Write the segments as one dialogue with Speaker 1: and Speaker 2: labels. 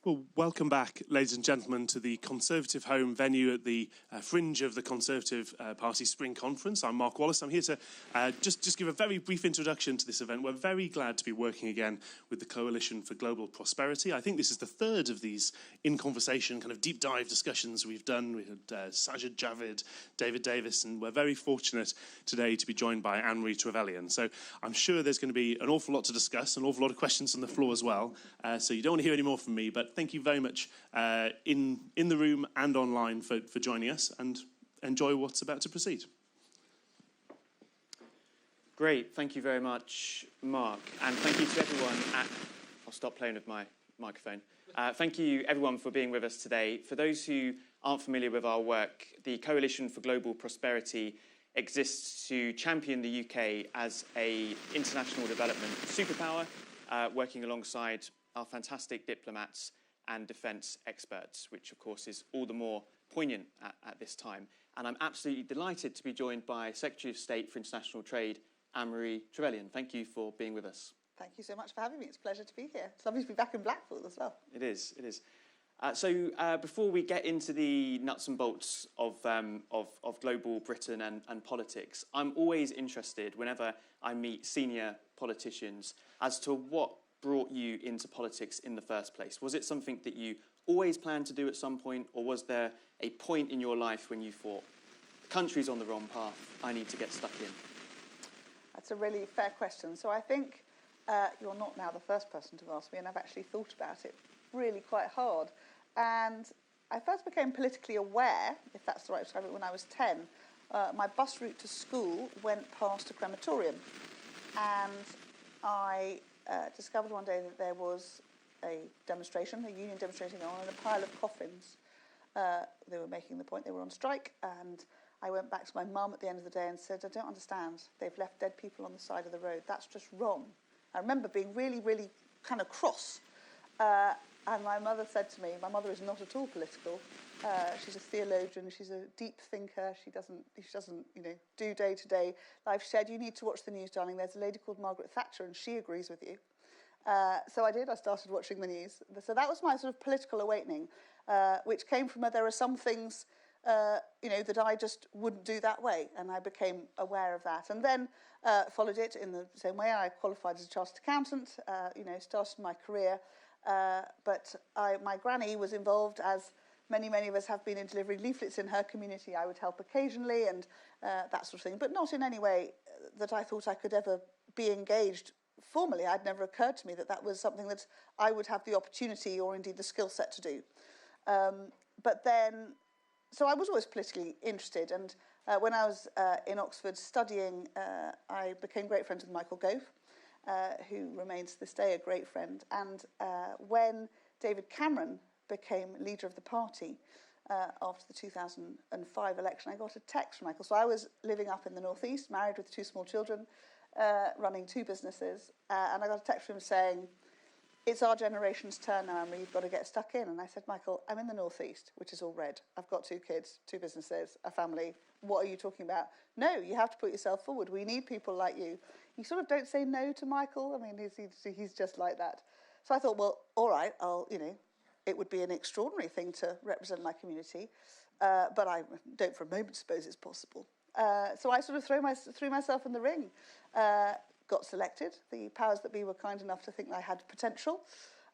Speaker 1: Well, welcome back, ladies and gentlemen, to the Conservative Home venue at the fringe of the Conservative Party Spring Conference. I'm Mark Wallace. I'm here to just give a very brief introduction to this event. We're very glad to be working again with the Coalition for Global Prosperity. I think this is the third of these in conversation kind of deep dive discussions we've done. We had Sajid Javid, David Davis, and we're very fortunate today to be joined by Anne-Marie Trevelyan. So I'm sure there's going to be an awful lot to discuss, an awful lot of questions on the floor as well. So you don't want to hear any more from me, but thank you very much in the room and online for joining us, and enjoy what's about to proceed.
Speaker 2: Great, thank you very much, Mark, and thank you to everyone I'll stop playing with my microphone. Thank you everyone for being with us today. For those who aren't familiar with our work, the Coalition for Global Prosperity exists to champion the UK as an international development superpower, working alongside our fantastic diplomats and defence experts, which of course is all the more poignant at this time. And I'm absolutely delighted to be joined by Secretary of State for International Trade, Anne-Marie Trevelyan. Thank you for being with us.
Speaker 3: Thank you so much for having me. It's a pleasure to be here. It's lovely to be back in Blackpool as well.
Speaker 2: It is. So before we get into the nuts and bolts of global Britain and politics, I'm always interested whenever I meet senior politicians as to what brought you into politics in the first place. Was it something that you always planned to do at some point, or was there a point in your life when you thought, the country's on the wrong path, I need to get stuck in?
Speaker 3: That's a really fair question. So I think you're not now the first person to ask me, and I've actually thought about it really quite hard. And I first became politically aware, if that's the right way to describe it, when I was 10. My bus route to school went past a crematorium, and I discovered one day that there was a demonstration, a union demonstration going on, and a pile of coffins. They were making the point they were on strike, and I went back to my mum at the end of the day and said, I don't understand. They've left dead people on the side of the road. That's just wrong. I remember being really, really kind of cross. And my mother said to me, my mother is not at all political. She's a theologian. She's a deep thinker. She doesn't, do day-to-day life. She said, you need to watch the news, darling. There's a lady called Margaret Thatcher, and she agrees with you. So I did. I started watching the news. So that was my sort of political awakening, which came from there are some things, that I just wouldn't do that way, and I became aware of that. And then followed it in the same way. I qualified as a chartered accountant, started my career. But my granny was involved, as many of us have been, in delivering leaflets in her community. I would help occasionally and that sort of thing, but not in any way that I thought I could ever be engaged formally. It never occurred to me that that was something that I would have the opportunity or indeed the skill set to do. So I was always politically interested, and when I was in Oxford studying, I became great friends with Michael Gove, who remains to this day a great friend. And when David Cameron became leader of the party after the 2005 election, I got a text from Michael. So I was living up in the northeast, married with 2 small children, running 2 businesses, and I got a text from him saying, it's our generation's turn now, Anne-Marie, you've got to get stuck in. And I said, Michael, I'm in the northeast, which is all red. I've got 2 kids, 2 businesses, a family. What are you talking about? No, you have to put yourself forward. We need people like you. You sort of don't say no to Michael. I mean, he's just like that. So I thought, well, all right, it would be an extraordinary thing to represent my community, but I don't for a moment suppose it's possible. So I sort of threw myself in the ring, got selected. The powers that be were kind enough to think I had potential,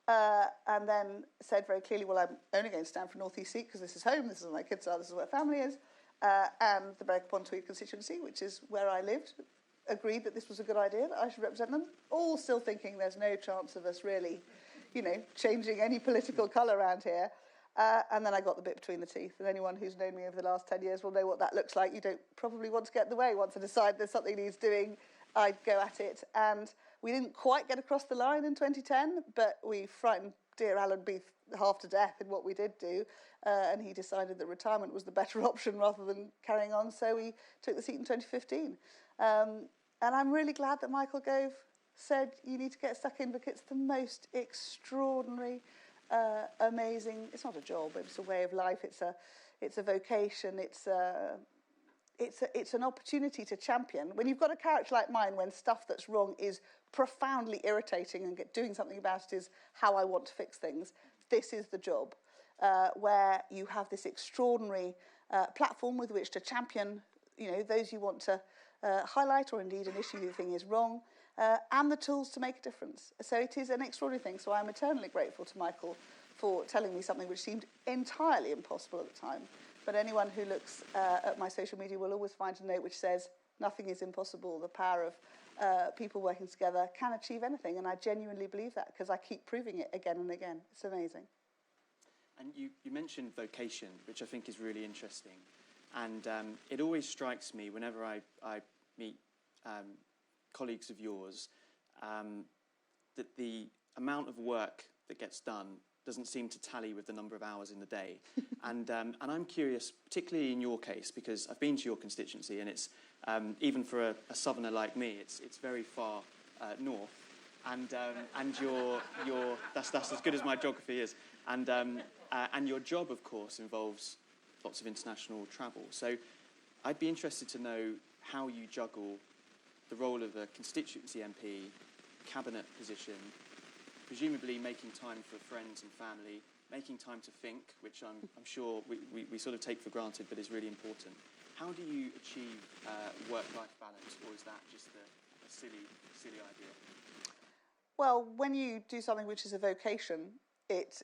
Speaker 3: and then said very clearly, well, I'm only going to stand for North East seat because this is home, this is where my kids are, this is where family is, and the Berwick-upon-Tweed constituency, which is where I lived, agreed that this was a good idea, that I should represent them, all still thinking there's no chance of us really, changing any political colour around here. And then I got the bit between the teeth. And anyone who's known me over the last 10 years will know what that looks like. You don't probably want to get in the way. Once I decide there's something needs doing, I'd go at it. And we didn't quite get across the line in 2010, but we frightened dear Alan Beef half to death in what we did do. And he decided that retirement was the better option rather than carrying on. So we took the seat in 2015. And I'm really glad that Michael Gove said, you need to get stuck in, because it's the most extraordinary, amazing, it's not a job, it's a way of life, it's a vocation, it's an opportunity to champion. When you've got a character like mine, when stuff that's wrong is profoundly irritating and doing something about it is how I want to fix things, this is the job, where you have this extraordinary platform with which to champion, those you want to highlight, or indeed an issue you think is wrong, and the tools to make a difference. So it is an extraordinary thing. So I'm eternally grateful to Michael for telling me something which seemed entirely impossible at the time. But anyone who looks at my social media will always find a note which says, nothing is impossible. The power of people working together can achieve anything. And I genuinely believe that because I keep proving it again and again. It's amazing.
Speaker 2: And you mentioned vocation, which I think is really interesting. And it always strikes me whenever I meet colleagues of yours that the amount of work that gets done doesn't seem to tally with the number of hours in the day. And I'm curious, particularly in your case, because I've been to your constituency, and it's even for a southerner like me, it's very far north, and that's as good as my geography is, and your job, of course, involves lots of international travel. So I'd be interested to know how you juggle the role of a constituency MP, cabinet position, presumably making time for friends and family, making time to think, which I'm sure we sort of take for granted, but is really important. How do you achieve work-life balance, or is that just a silly idea?
Speaker 3: Well, when you do something which is a vocation, it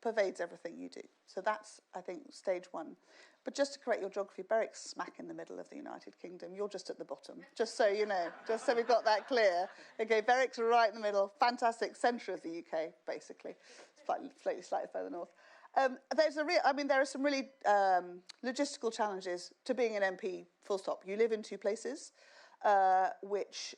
Speaker 3: pervades everything you do. So that's, I think, stage one. But just to correct your geography, Berwick's smack in the middle of the United Kingdom. You're just at the bottom, just so you know, just so we've got that clear. Okay, Berwick's right in the middle, fantastic centre of the UK, basically, slightly further north. There are some really logistical challenges to being an MP, full stop. You live in two places, which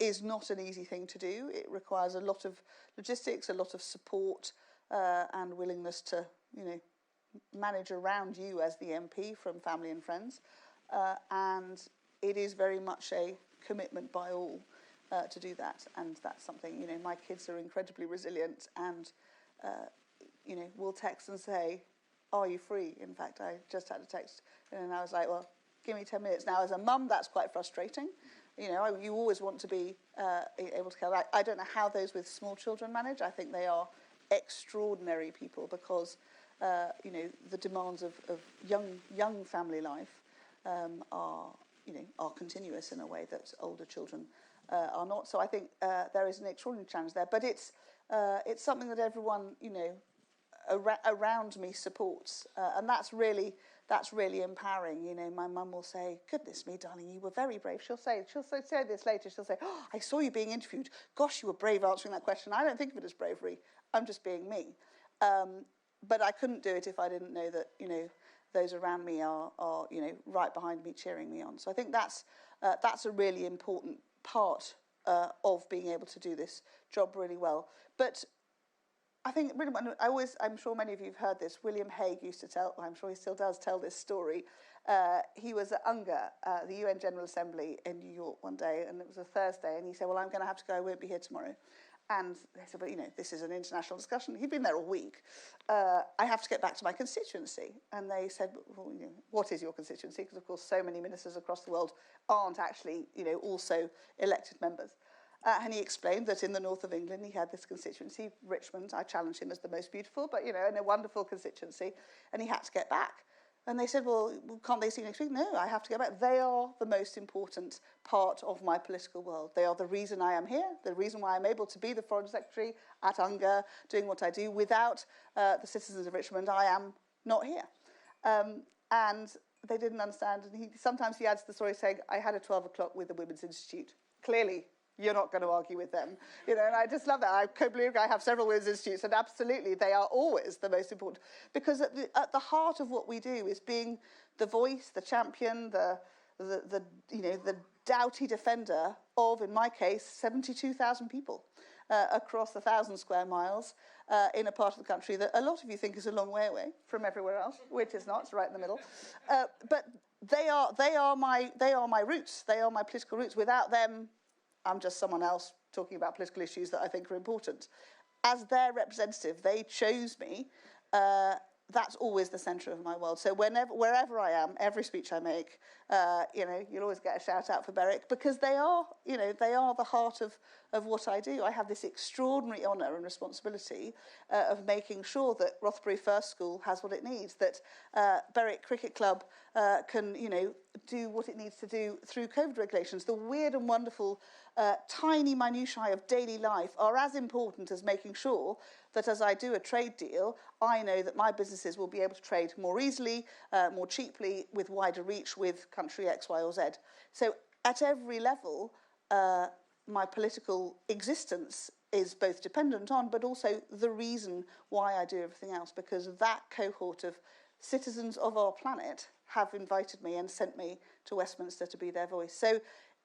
Speaker 3: is not an easy thing to do. It requires a lot of logistics, a lot of support, and willingness to, manage around you as the MP from family and friends. And it is very much a commitment by all to do that. And that's something, my kids are incredibly resilient and, will text and say, are you free? In fact, I just had a text and I was like, well, give me 10 minutes. Now, as a mum, that's quite frustrating. You always want to be able to care. I don't know how those with small children manage. I think they are extraordinary people because, the demands of young family life are continuous in a way that older children are not. So I think there is an extraordinary challenge there. But it's something that everyone, around me supports. And that's really empowering. My mum will say, goodness me, darling, you were very brave. She'll say this later. She'll say, oh, I saw you being interviewed. Gosh, you were brave answering that question. I don't think of it as bravery. I'm just being me. But I couldn't do it if I didn't know that, those around me are right behind me, cheering me on. So I think that's a really important part of being able to do this job really well. But I think really, I'm sure many of you have heard this. William Hague used to tell, I'm sure he still does tell this story. He was at UNGA, the UN General Assembly in New York one day, and it was a Thursday, and he said, well, I'm going to have to go, I won't be here tomorrow. And they said, but, this is an international discussion. He'd been there all week. I have to get back to my constituency. And they said, well, what is your constituency? Because, of course, so many ministers across the world aren't actually, also elected members. And he explained that in the north of England, he had this constituency, Richmond. I challenged him as the most beautiful, but, and a wonderful constituency. And he had to get back. And they said, well, can't they see next week? No, I have to go back. They are the most important part of my political world. They are the reason I am here, the reason why I'm able to be the Foreign Secretary at UNGA, doing what I do. Without the citizens of Richmond, I am not here. And they didn't understand. And sometimes he adds the story saying, I had a 12 o'clock with the Women's Institute. Clearly, you're not going to argue with them. And I just love that. I have several women's institutes, and absolutely, they are always the most important. Because at the heart of what we do is being the voice, the champion, the doughty defender of, in my case, 72,000 people across 1,000 square miles in a part of the country that a lot of you think is a long way away from everywhere else, which is not. It's right in the middle. But they are my roots. They are my political roots. Without them, I'm just someone else talking about political issues that I think are important. As their representative, they chose me that's always the centre of my world. So wherever I am, every speech I make, you'll always get a shout out for Berwick, because they are the heart of what I do. I have this extraordinary honour and responsibility of making sure that Rothbury First School has what it needs, that Berwick Cricket Club can, do what it needs to do through COVID regulations. The weird and wonderful tiny minutiae of daily life are as important as making sure that as I do a trade deal, I know that my businesses will be able to trade more easily, more cheaply, with wider reach with country X, Y, or Z. So at every level, my political existence is both dependent on, but also the reason why I do everything else, because that cohort of citizens of our planet have invited me and sent me to Westminster to be their voice. So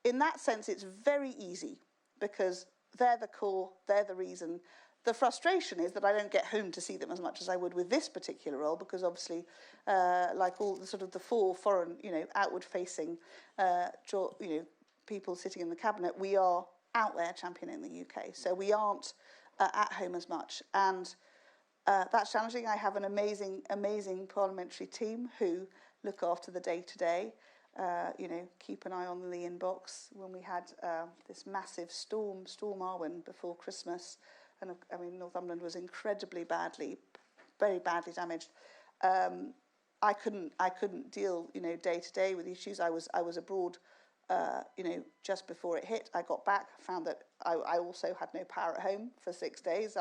Speaker 3: in that sense, it's very easy, because they're the core, they're the reason. The frustration is that I don't get home to see them as much as I would with this particular role, because obviously, like all the sort of the four foreign, outward-facing, people sitting in the cabinet, we are out there championing the UK. So we aren't at home as much, and that's challenging. I have an amazing parliamentary team who look after the day-to-day. Keep an eye on the inbox. When we had this massive Storm Arwen before Christmas, and Northumberland was very badly damaged. I couldn't deal, day to day with issues. I was abroad, just before it hit. I got back, found that I also had no power at home for 6 days.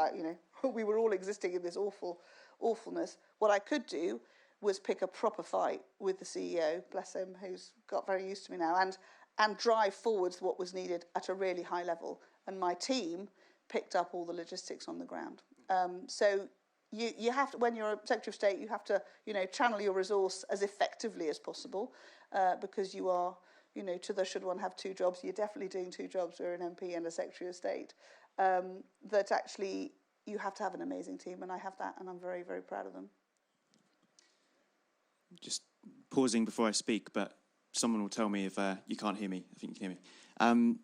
Speaker 3: We were all existing in this awfulness. What I could do was pick a proper fight with the CEO, bless him, who's got very used to me now, and drive forwards what was needed at a really high level. And my team picked up all the logistics on the ground. So you have to, when you're a Secretary of State, you have to, channel your resource as effectively as possible, because you are, to the should one have two jobs, you're definitely doing two jobs. We're an MP and a Secretary of State. That actually you have to have an amazing team, and I have that, and I'm very, very proud of them.
Speaker 4: Just pausing before I speak, but someone will tell me if you can't hear me. I think you can hear me.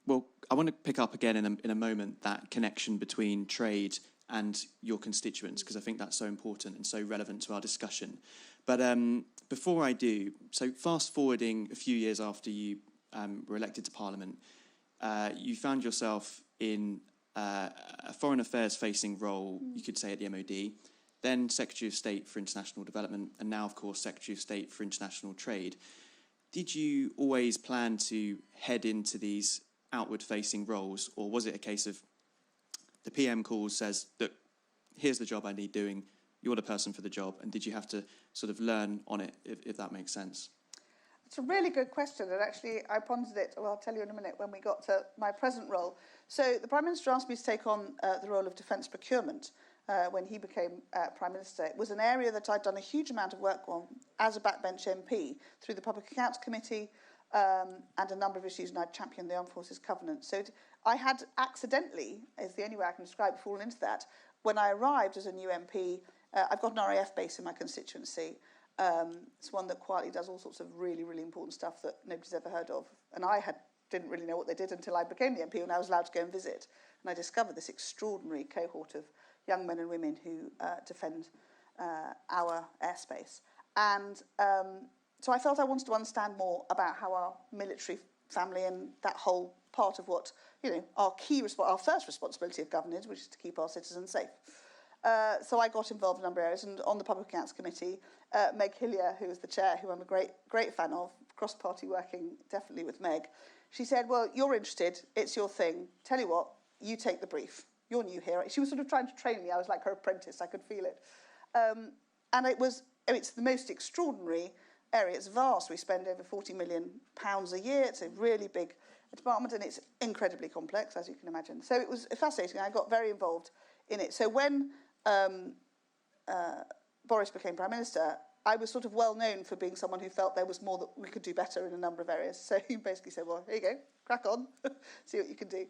Speaker 4: Well, I want to pick up again in a moment that connection between trade and your constituents, because I think that's so important and so relevant to our discussion. But before I do, so fast forwarding a few years after you were elected to Parliament, you found yourself in a foreign affairs facing role, you could say, at the MOD, then Secretary of State for International Development, and now, of course, Secretary of State for International Trade. Did you always plan to head into these outward-facing roles, or was it a case of the PM calls, says, look, here's the job I need doing, you're the person for the job, and did you have to sort of learn on it, if that makes sense?
Speaker 3: It's a really good question, and actually I pondered it, well, I'll tell you in a minute, when we got to my present role. So the Prime Minister asked me to take on the role of defence procurement when he became Prime Minister. It was an area that I'd done a huge amount of work on as a backbench MP through the Public Accounts Committee, and a number of issues, and I'd championed the Armed Forces Covenant. So I had accidentally, is the only way I can describe it, fallen into that. When I arrived as a new MP, I've got an RAF base in my constituency. It's one that quietly does all sorts of really, really important stuff that nobody's ever heard of. And I didn't really know what they did until I became the MP, and I was allowed to go and visit. And I discovered this extraordinary cohort of young men and women who defend our airspace. And so I felt I wanted to understand more about how our military family and that whole part of what, our first responsibility of government is, which is to keep our citizens safe. So I got involved in a number of areas, and on the Public Accounts Committee, Meg Hillier, who is the chair, who I'm a great fan of, cross-party working definitely with Meg, she said, well, you're interested, it's your thing, tell you what, you take the brief, you're new here. She was sort of trying to train me, I was like her apprentice, I could feel it. And it's the most extraordinary area, it's vast, we spend over £40 million a year, it's a really big department, and it's incredibly complex, as you can imagine. So it was fascinating, I got very involved in it. So when Boris became Prime Minister, I was sort of well known for being someone who felt there was more that we could do better in a number of areas. So he basically said, well, here you go, crack on, see what you can do.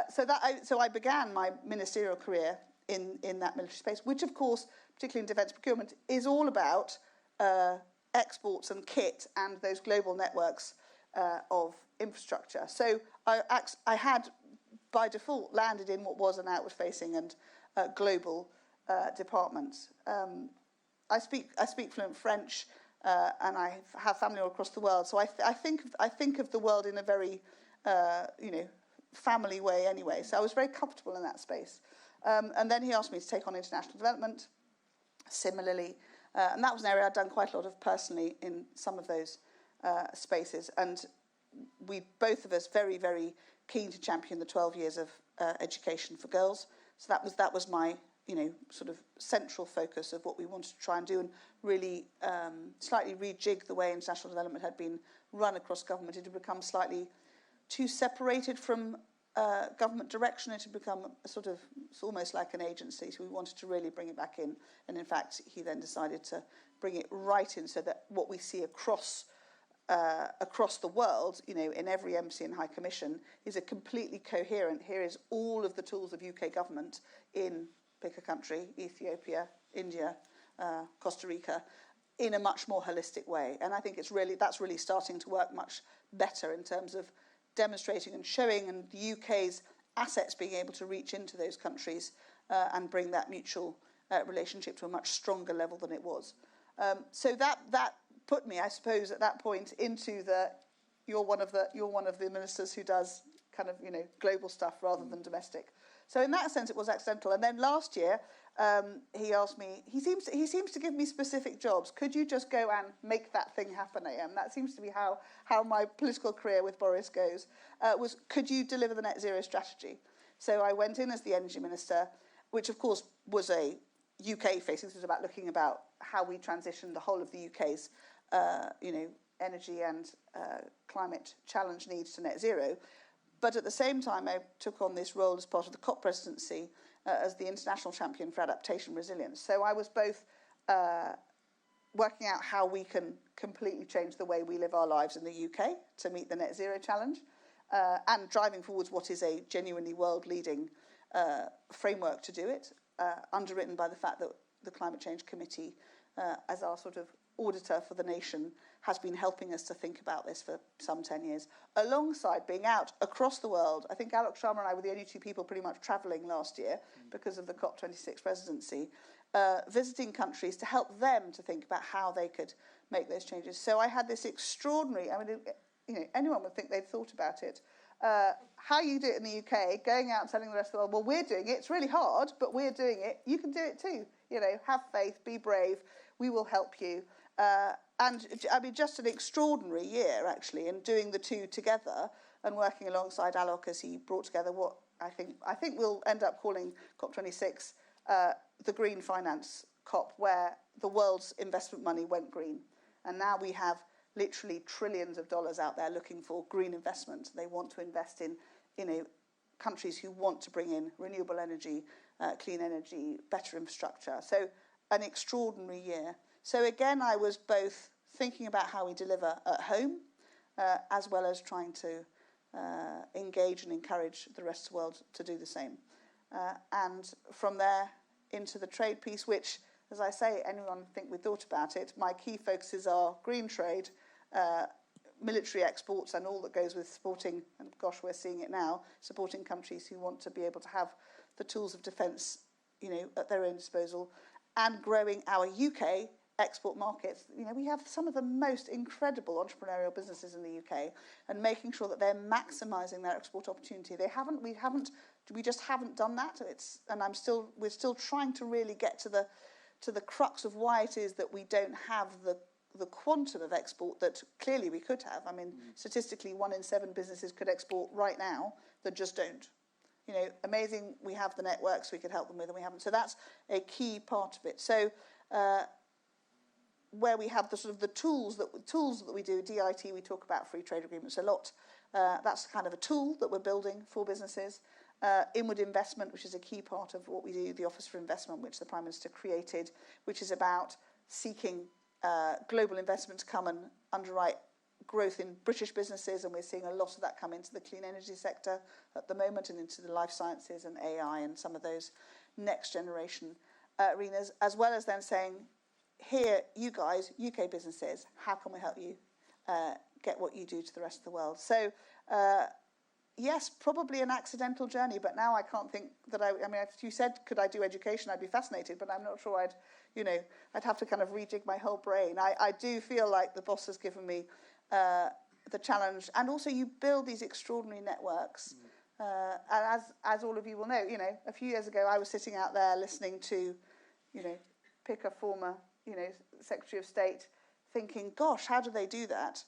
Speaker 3: So I began my ministerial career in that military space, which of course, particularly in defence procurement, is all about exports and kit and those global networks of infrastructure. So I had, by default, landed in what was an outward-facing and global department. I speak fluent French, and I have family all across the world. So I think of the world in a very family way anyway. So I was very comfortable in that space. And then he asked me to take on international development, similarly. And that was an area I'd done quite a lot of personally in some of those spaces. And we, both of us, very, very keen to champion the 12 years of education for girls. So that was my, sort of central focus of what we wanted to try and do, and really slightly rejig the way international development had been run across government. It had become slightly too separated from government direction. It had become it's almost like an agency. So we wanted to really bring it back in. And in fact, he then decided to bring it right in, so that what we see across the world, in every embassy and high commission, is a completely coherent. Here is all of the tools of UK government in, pick a country, Ethiopia, India, Costa Rica, in a much more holistic way. And I think that's really starting to work much better in terms of demonstrating and showing, and the UK's assets being able to reach into those countries and bring that mutual relationship to a much stronger level than it was. So that put me, I suppose, at that point into you're one of the ministers who does kind of global stuff rather than domestic. So in that sense, it was accidental. And then last year, he asked me. He seems to give me specific jobs. Could you just go and make that thing happen, AM? That seems to be how my political career with Boris goes. Was could you deliver the net zero strategy? So I went in as the energy minister, which of course was a UK facing. This was about looking about how we transition the whole of the UK's energy and climate challenge needs to net zero. But at the same time, I took on this role as part of the COP presidency as the international champion for adaptation resilience. So I was both working out how we can completely change the way we live our lives in the UK to meet the net zero challenge, and driving forwards what is a genuinely world-leading framework to do it, underwritten by the fact that the Climate Change Committee, as our sort of auditor for the nation, has been helping us to think about this for some 10 years, alongside being out across the world. I think Alok Sharma and I were the only two people pretty much travelling last year because of the COP26 presidency, visiting countries to help them to think about how they could make those changes. So I had this extraordinary, anyone would think they'd thought about it, how you do it in the UK, going out and telling the rest of the world, well, we're doing it, it's really hard, but we're doing it, you can do it too. Have faith, be brave, we will help you. And just an extraordinary year, actually, in doing the two together and working alongside Alok as he brought together what I think we'll end up calling COP26 the Green Finance COP, where the world's investment money went green. And now we have literally trillions of dollars out there looking for green investment. They want to invest in countries who want to bring in renewable energy, clean energy, better infrastructure. So an extraordinary year. So again, I was both thinking about how we deliver at home, as well as trying to engage and encourage the rest of the world to do the same. And from there into the trade piece, which, as I say, anyone think we thought about it, my key focuses are green trade, military exports, and all that goes with supporting, and gosh, we're seeing it now, supporting countries who want to be able to have the tools of defence, at their own disposal, and growing our UK export markets. We have some of the most incredible entrepreneurial businesses in the UK, and making sure that they're maximising their export opportunity. We just haven't done that. We're still trying to really get to the crux of why it is that we don't have the quantum of export that clearly we could have. Statistically, 1 in 7 businesses could export right now that just don't. Amazing. We have the networks we could help them with, and we haven't. So that's a key part of it. So where we have the tools that we do, DIT, we talk about free trade agreements a lot. That's kind of a tool that we're building for businesses. Inward investment, which is a key part of what we do, the Office for Investment, which the Prime Minister created, which is about seeking global investment to come and underwrite growth in British businesses, and we're seeing a lot of that come into the clean energy sector at the moment, and into the life sciences and AI and some of those next generation arenas, as well as then saying, here, you guys, UK businesses, how can we help you get what you do to the rest of the world? So yes, probably an accidental journey, but now I can't think that I mean, if you said, could I do education, I'd be fascinated, but I'm not sure I'd have to kind of rejig my whole brain. I do feel like the boss has given me the challenge, and also you build these extraordinary networks. And as all of you will know, a few years ago I was sitting out there listening to, pick a former, Secretary of State, thinking, gosh, how do they do that?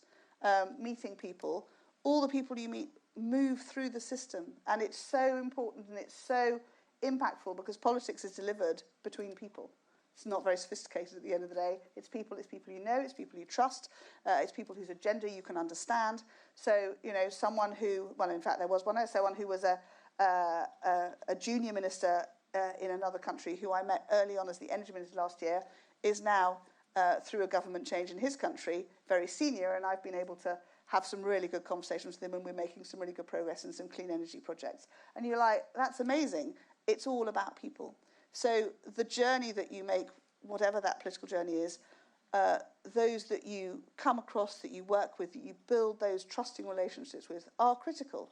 Speaker 3: Meeting people, all the people you meet move through the system, and it's so important and it's so impactful because politics is delivered between people. It's not very sophisticated at the end of the day. It's people you know, it's people you trust, it's people whose agenda you can understand. So, someone who, well, in fact, there was someone who was a junior minister in another country who I met early on as the energy minister last year, is now, through a government change in his country, very senior, and I've been able to have some really good conversations with him, and we're making some really good progress in some clean energy projects. And you're like, that's amazing. It's all about people. So the journey that you make, whatever that political journey is, those that you come across, that you work with, that you build those trusting relationships with, are critical.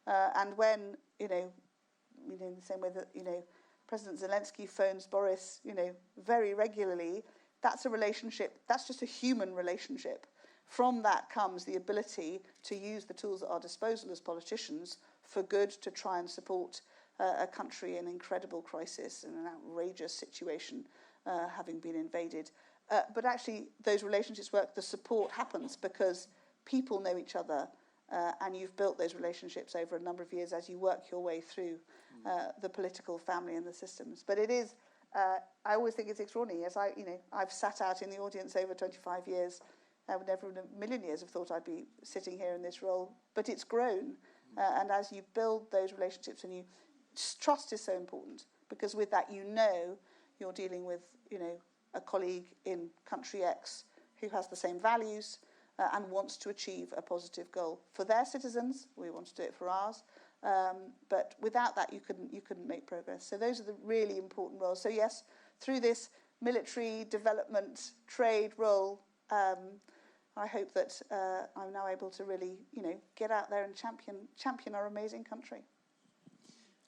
Speaker 3: And when, in the same way that, President Zelensky phones Boris, very regularly, that's a relationship, that's just a human relationship. From that comes the ability to use the tools at our disposal as politicians for good, to try and support a country in incredible crisis and an outrageous situation, having been invaded. But actually, those relationships work. The support happens because people know each other, and you've built those relationships over a number of years as you work your way through the political family and the systems. But it is, I always think it's extraordinary. As I've sat out in the audience over 25 years. I would never in a million years have thought I'd be sitting here in this role, but it's grown. And as you build those relationships, and trust is so important, because with that, you're dealing with, a colleague in country X who has the same values and wants to achieve a positive goal for their citizens. We want to do it for ours. But without that, you couldn't make progress. So those are the really important roles. So yes, through this military development trade role, I hope that I'm now able to really, get out there and champion our amazing country.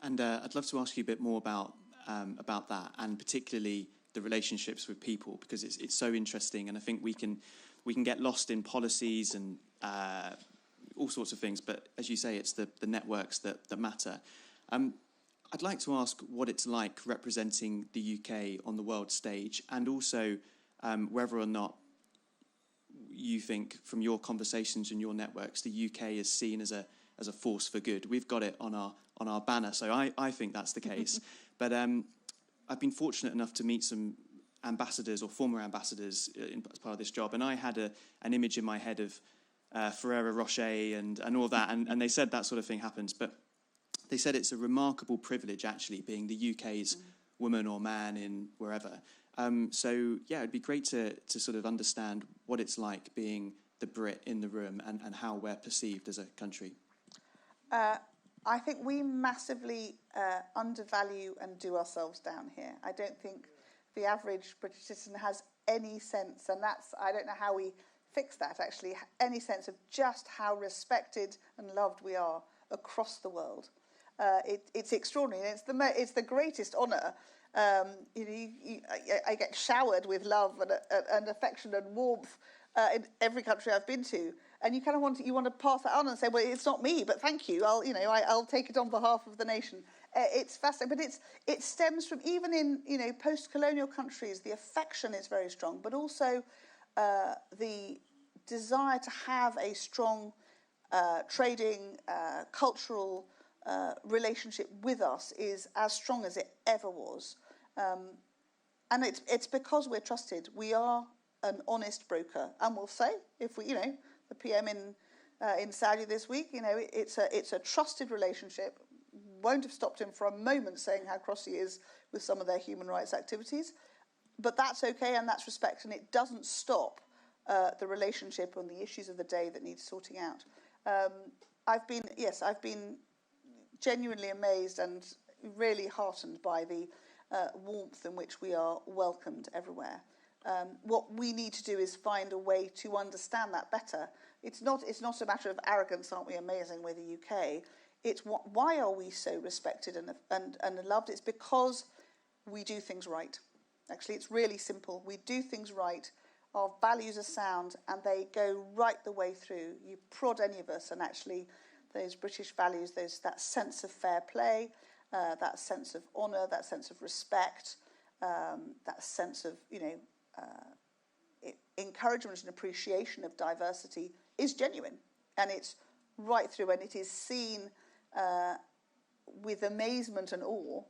Speaker 4: And I'd love to ask you a bit more about that, and particularly the relationships with people, because it's so interesting, and I think we can get lost in policies and all sorts of things. But as you say, it's the networks that matter. I'd like to ask what it's like representing the UK on the world stage, and also whether or not you think, from your conversations and your networks, the UK is seen as a force for good. We've got it on our banner, so I think that's the case. But I've been fortunate enough to meet some ambassadors or former ambassadors as part of this job, and I had an image in my head of Ferrero Rocher and all of that, and they said that sort of thing happens. But they said it's a remarkable privilege, actually, being the UK's woman or man in wherever. So, yeah, it'd be great to sort of understand what it's like being the Brit in the room, and how we're perceived as a country.
Speaker 3: I think we massively undervalue and do ourselves down here. I don't think the average British citizen has any sense, and I don't know how we fix that, actually, any sense of just how respected and loved we are across the world. It's extraordinary. It's the greatest honour. I get showered with love and affection and warmth in every country I've been to, and you kind of want to pass that on and say, well, it's not me, but thank you. I'll take it on behalf of the nation. It's fascinating, but it stems from, even in post-colonial countries, the affection is very strong, but also the desire to have a strong trading, cultural relationship with us is as strong as it ever was. And it's because we're trusted. We are an honest broker, and we'll say, if we, the PM in Saudi this week, it's a trusted relationship. Won't have stopped him for a moment saying how cross he is with some of their human rights activities, but that's okay, and that's respect, and it doesn't stop the relationship and the issues of the day that need sorting out. I've been genuinely amazed and really heartened by the warmth in which we are welcomed everywhere. What we need to do is find a way to understand that better. It's not a matter of arrogance, aren't we amazing, we're the UK. why are we so respected and loved? It's because we do things right. Actually, it's really simple. We do things right. Our values are sound, and they go right the way through. You prod any of us, and actually, those British values, that sense of fair play, that sense of honour, that sense of respect, that sense of encouragement and appreciation of diversity is genuine, and it's right through, and it is seen with amazement and awe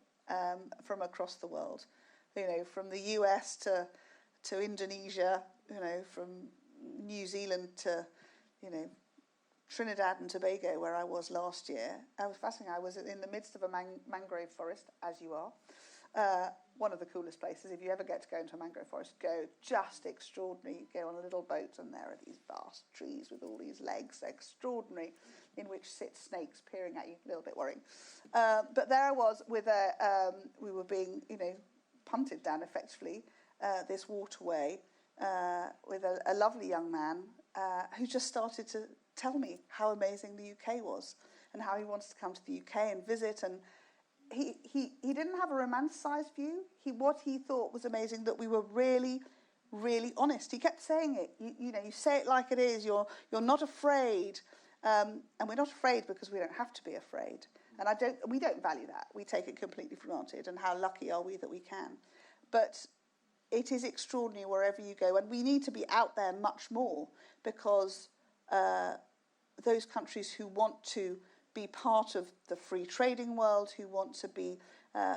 Speaker 3: from across the world. From the US to Indonesia, from New Zealand to Trinidad and Tobago, where I was last year. I was fascinated. I was in the midst of a mangrove forest, as you are. One of the coolest places. If you ever get to go into a mangrove forest, go. Just extraordinary. You go on a little boat, and there are these vast trees with all these legs, extraordinary, in which sit snakes peering at you. A little bit worrying. But there I was with we were being, punted down effectively this waterway with a lovely young man who just started to tell me how amazing the UK was and how he wanted to come to the UK and visit. And he didn't have a romanticised view. What he thought was amazing, that we were really, really honest. He kept saying it. You say it like it is. You're not afraid, and we're not afraid because we don't have to be afraid. And we don't value that. We take it completely for granted. And how lucky are we that we can? But it is extraordinary wherever you go, and we need to be out there much more, because those countries who want to be part of the free trading world, who want to be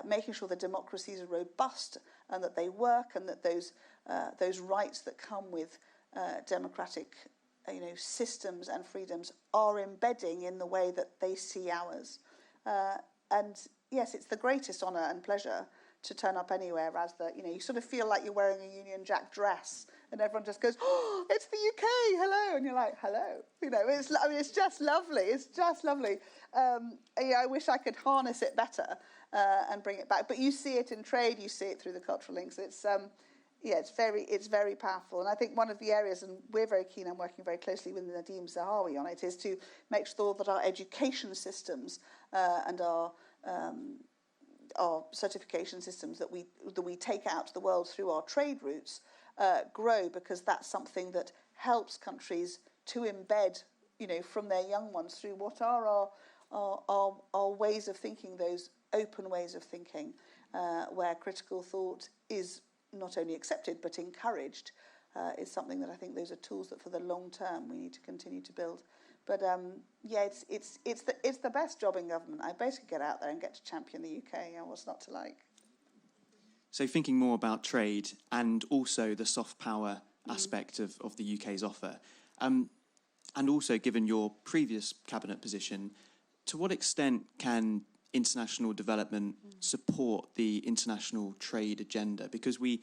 Speaker 3: making sure the democracies are robust and that they work, and that those rights that come with democratic systems and freedoms are embedding in the way that they see ours. And yes, it's the greatest honour and pleasure to turn up anywhere as you sort of feel like you're wearing a Union Jack dress, and everyone just goes, "Oh, it's the UK, hello," and you're like, "Hello," it's just lovely. It's just lovely. I wish I could harness it better and bring it back. But you see it in trade, you see it through the cultural links. It's very powerful. And I think one of the areas, and we're very keen on working very closely with Nadeem Zahawi on it, is to make sure that our education systems and our certification systems that we take out to the world through our trade routes grow, because that's something that helps countries to embed, from their young ones through what are our ways of thinking, those open ways of thinking, where critical thought is not only accepted but encouraged, is something that I think those are tools that for the long term we need to continue to build. But it's the best job in government. I basically get out there and get to champion the UK, and what's not to like.
Speaker 4: So thinking more about trade and also the soft power aspect of the UK's offer, and also given your previous cabinet position, to what extent can international development support the international trade agenda? Because we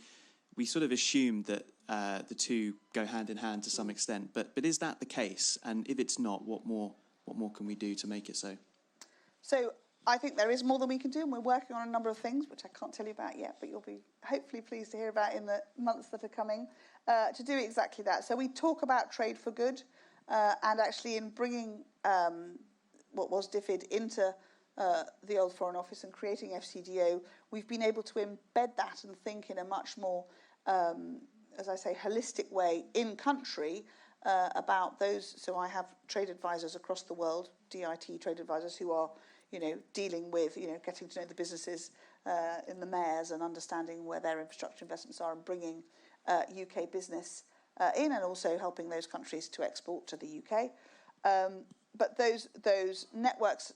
Speaker 4: sort of assume that the two go hand in hand to some extent, but is that the case? And if it's not, what more can we do to make it so?
Speaker 3: So I think there is more than we can do, and we're working on a number of things, which I can't tell you about yet, but you'll be hopefully pleased to hear about in the months that are coming, to do exactly that. So we talk about trade for good, and actually in bringing what was DFID into the old Foreign Office and creating FCDO, we've been able to embed that and think in a much more, as I say, holistic way in country about those. So I have trade advisors across the world, DIT trade advisors, who are dealing with, getting to know the businesses in the mayors and understanding where their infrastructure investments are, and bringing UK business in, and also helping those countries to export to the UK. But those networks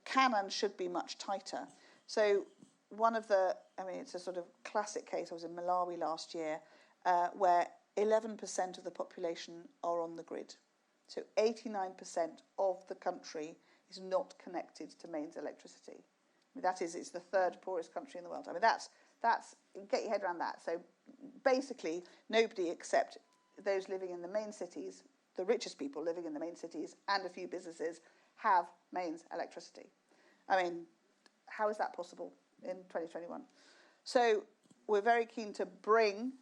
Speaker 3: can and should be much tighter. So it's a sort of classic case. I was in Malawi last year, where 11% of the population are on the grid. So 89% of the country is not connected to mains electricity. It's the third poorest country in the world. That's get your head around that. So basically, nobody except those living in the main cities, the richest people living in the main cities, and a few businesses have mains electricity. How is that possible in 2021? So we're very keen to bring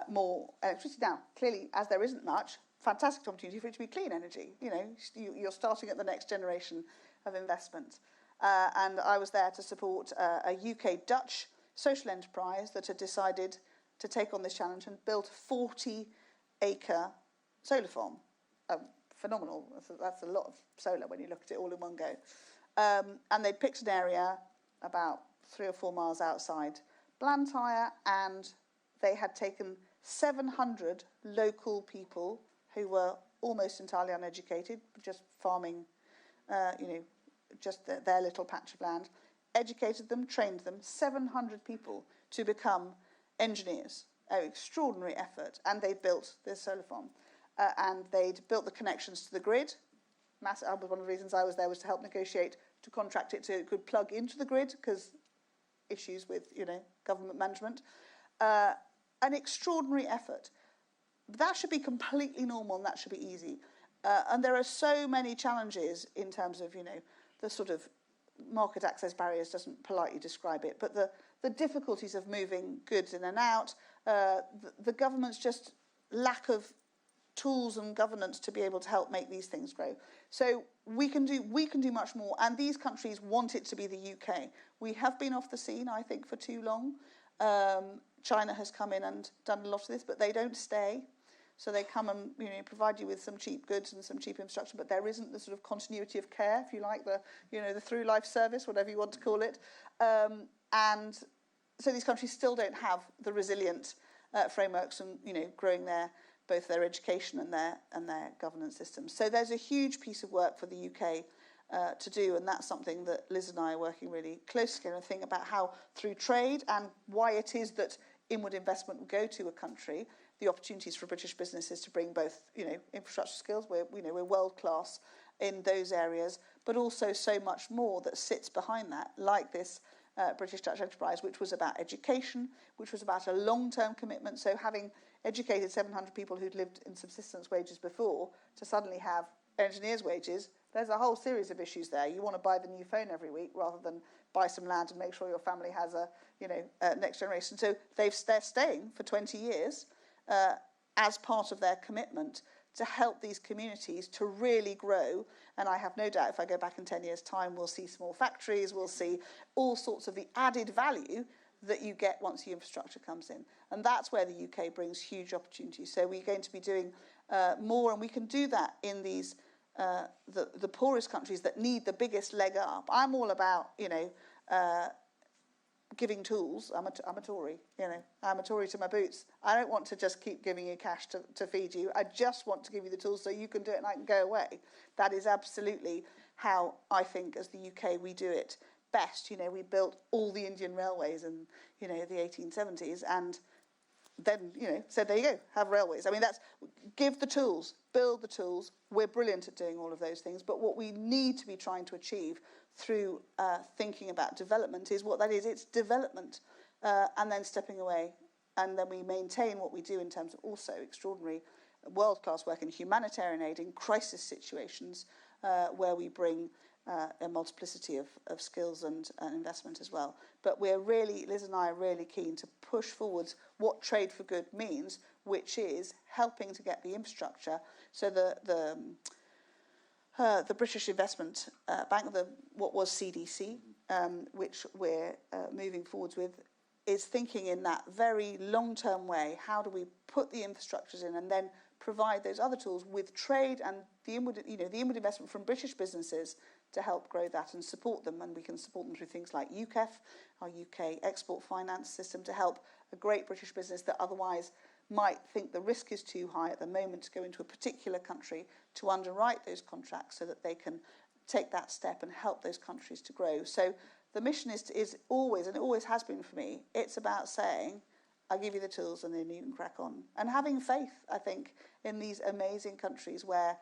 Speaker 3: more electricity down. Clearly, as there isn't much, fantastic opportunity for it to be clean energy. You're starting at the next generation of investment. And I was there to support a UK-Dutch social enterprise that had decided to take on this challenge and built a 40-acre solar farm. Phenomenal. That's a lot of solar when you look at it all in one go. And they'd picked an area about 3 or 4 miles outside Blantyre, and they had taken 700 local people who were almost entirely uneducated, just farming, just their little patch of land, educated them, trained them, 700 people to become engineers. Extraordinary effort. And they built this solar farm. And they'd built the connections to the grid. One of the reasons I was there was to help negotiate to contract it to could plug into the grid, because issues with, government management. An extraordinary effort. That should be completely normal and that should be easy. And there are so many challenges in terms of, the sort of market access barriers doesn't politely describe it, but the difficulties of moving goods in and out, the government's just lack of tools and governance to be able to help make these things grow. So we can do much more, and these countries want it to be the UK. We have been off the scene, I think, for too long. China has come in and done a lot of this, but they don't stay. So they come and provide you with some cheap goods and some cheap infrastructure, but there isn't the sort of continuity of care, if you like, the through life service, whatever you want to call it. And so these countries still don't have the resilient frameworks and growing both their education and their governance systems. So there's a huge piece of work for the UK to do, and that's something that Liz and I are working really closely on, and think about how through trade and why it is that inward investment will go to a country, the opportunities for British businesses to bring both, infrastructure skills, we're world class in those areas, but also so much more that sits behind that, like this British Dutch enterprise, which was about education, which was about a long-term commitment. So having educated 700 people who'd lived in subsistence wages before to suddenly have engineers' wages, there's a whole series of issues there. You want to buy the new phone every week rather than buy some land and make sure your family has a next generation. So they're staying for 20 years as part of their commitment to help these communities to really grow. And I have no doubt if I go back in 10 years' time, we'll see small factories, we'll see all sorts of the added value that you get once the infrastructure comes in. And that's where the UK brings huge opportunities. So we're going to be doing more, and we can do that in these the poorest countries that need the biggest leg up. I'm all about, giving tools. I'm a Tory, I'm a Tory to my boots. I don't want to just keep giving you cash to feed you. I just want to give you the tools so you can do it and I can go away. That is absolutely how I think as the UK we do it best. We built all the Indian railways in, the 1870s, and then, so there you go, have railways. I mean, give the tools, build the tools. We're brilliant at doing all of those things, but what we need to be trying to achieve through thinking about development is what that is. It's development and then stepping away. And then we maintain what we do in terms of also extraordinary world-class work in humanitarian aid in crisis situations where we bring a multiplicity of skills and investment as well. But Liz and I are really keen to push forwards what trade for good means, which is helping to get the infrastructure. So the British Investment Bank, what was CDC, which we're moving forwards with, is thinking in that very long-term way. How do we put the infrastructures in and then provide those other tools with trade and the inward investment from British businesses to help grow that and support them? And we can support them through things like UKEF, our UK export finance system, to help a great British business that otherwise might think the risk is too high at the moment to go into a particular country, to underwrite those contracts so that they can take that step and help those countries to grow. So the mission is always, and it always has been for me, it's about saying, I'll give you the tools and then you can crack on. And having faith, I think, in these amazing countries where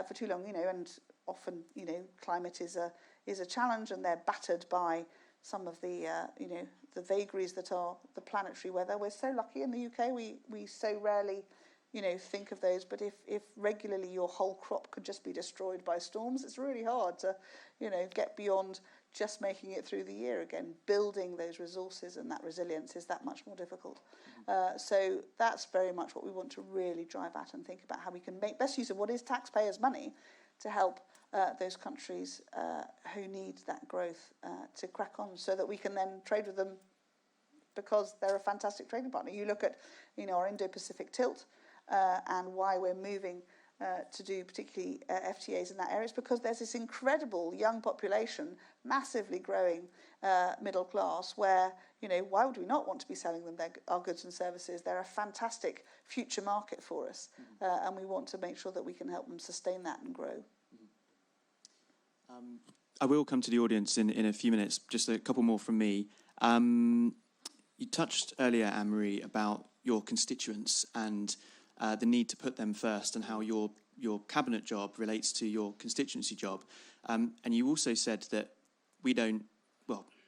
Speaker 3: for too long, and often, climate is a challenge, and they're battered by some of the vagaries that are the planetary weather. We're so lucky in the UK. We so rarely, think of those. But if regularly your whole crop could just be destroyed by storms, it's really hard to, get beyond just making it through the year again, building those resources and that resilience is that much more difficult. So that's very much what we want to really drive at and think about how we can make best use of what is taxpayers' money to help those countries who need that growth to crack on, so that we can then trade with them, because they're a fantastic trading partner. You look at, our Indo-Pacific tilt and why we're moving to do particularly FTAs in that area, is because there's this incredible young population, massively growing middle class, where, why would we not want to be selling them our goods and services? They're a fantastic future market for us, and we want to make sure that we can help them sustain that and grow.
Speaker 4: I will come to the audience in a few minutes, just a couple more from me. You touched earlier, Anne-Marie, about your constituents and the need to put them first, and how your cabinet job relates to your constituency job. And you also said that we don't,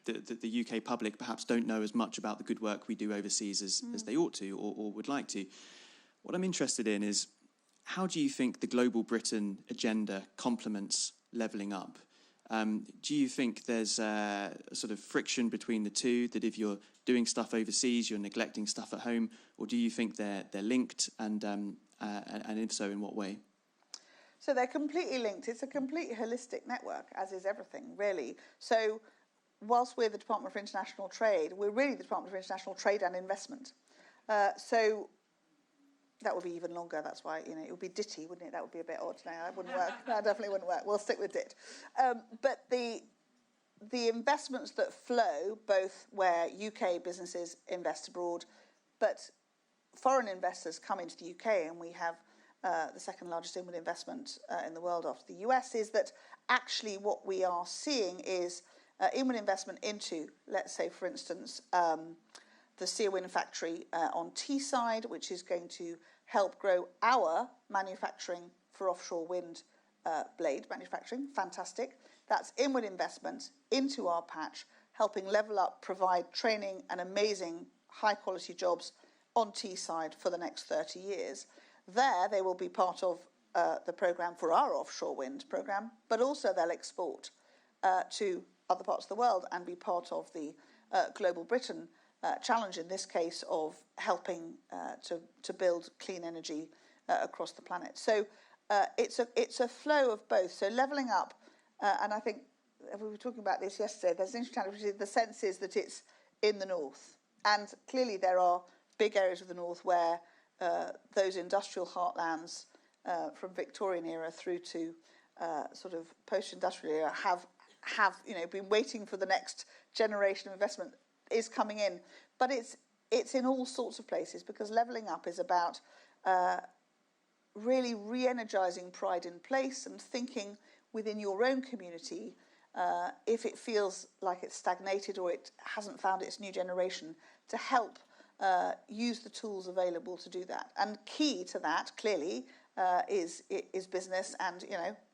Speaker 4: the UK public perhaps don't know as much about the good work we do overseas as they ought to or would like to. What I'm interested in is, how do you think the Global Britain agenda complements levelling up? Do you think there's a sort of friction between the two, that if you're doing stuff overseas, you're neglecting stuff at home, or do you think they're linked, and if so, in what way?
Speaker 3: So they're completely linked. It's a complete holistic network, as is everything, really. So whilst we're the Department for International Trade, we're really the Department for International Trade and Investment. So that would be even longer. That's why, it would be DITI, wouldn't it? That would be a bit odd now. That wouldn't work. That definitely wouldn't work. We'll stick with DIT. But the investments that flow, both where UK businesses invest abroad, but foreign investors come into the UK, and we have the second largest inward investment in the world after the US, is that actually what we are seeing is inward investment into, let's say, for instance, the Seawind factory on Teesside, which is going to help grow our manufacturing for offshore wind blade manufacturing. Fantastic. That's inward investment into our patch, helping level up, provide training and amazing high-quality jobs on Teesside for the next 30 years. There, they will be part of the programme for our offshore wind programme, but also they'll export to other parts of the world and be part of the Global Britain challenge, in this case, of helping to build clean energy across the planet. So it's a flow of both. So levelling up, and I think we were talking about this yesterday, there's an interesting challenge. The sense is that it's in the north. And clearly there are big areas of the north where those industrial heartlands from Victorian era through to sort of post-industrial era have been waiting for the next generation of investment is coming in. But it's in all sorts of places, because levelling up is about really re-energising pride in place and thinking within your own community, if it feels like it's stagnated or it hasn't found its new generation, to help use the tools available to do that. And key to that, clearly, is business, and